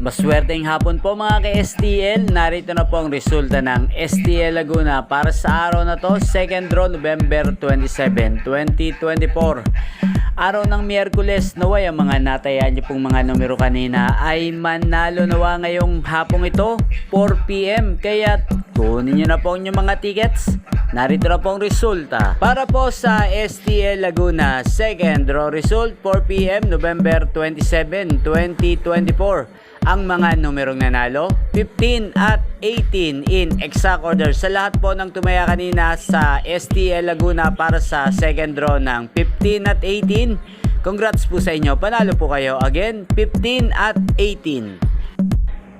Maswerteng hapon po mga ka-STL. Narito na po ang resulta ng STL Laguna para sa araw na to, 2nd draw November 27, 2024. Araw ng Miyerkules, naway ang mga natayaan niyo pong mga numero kanina ay manalo nawa ngayong hapong ito, 4 PM. Kaya kunin niyo na po ang inyong mga tickets. Narito na po ang resulta. Para po sa STL Laguna, 2nd draw result, 4 PM November 27, 2024. Ang mga numerong nanalo, 15 at 18 in exact order. Sa lahat po ng tumaya kanina sa STL Laguna para sa 2nd draw ng 15 at 18, congrats po sa inyo. Panalo po kayo. Again, 15 at 18.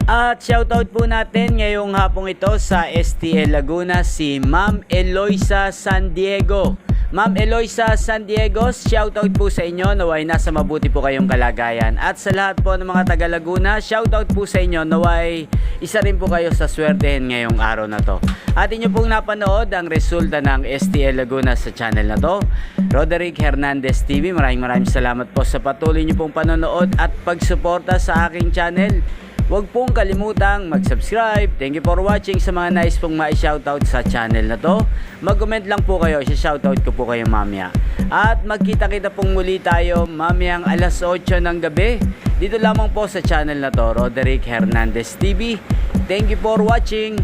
At shoutout po natin ngayong hapong ito sa STL Laguna si Ma'am Eloisa San Diego. Ma'am Eloisa San Diego, shoutout po sa inyo, naway nasa mabuti po kayong kalagayan. At sa lahat po ng mga taga Laguna, shoutout po sa inyo, naway isa rin po kayo sa swertehin ngayong araw na to. At inyo pong napanood ang resulta ng STL Laguna sa channel na to, Roderick Hernandez TV. Maraming salamat po sa patuloy nyo pong panonood at pagsuporta sa aking channel. Huwag pong kalimutang mag-subscribe. Thank you for watching. Sa mga nais pong ma-shoutout sa channel na to, mag-comment lang po kayo. I-shoutout ko po kayo mamaya. At magkita-kita pong muli tayo mamayang alas 8 ng gabi. Dito lamang po sa channel na to, Roderick Hernandez TV. Thank you for watching.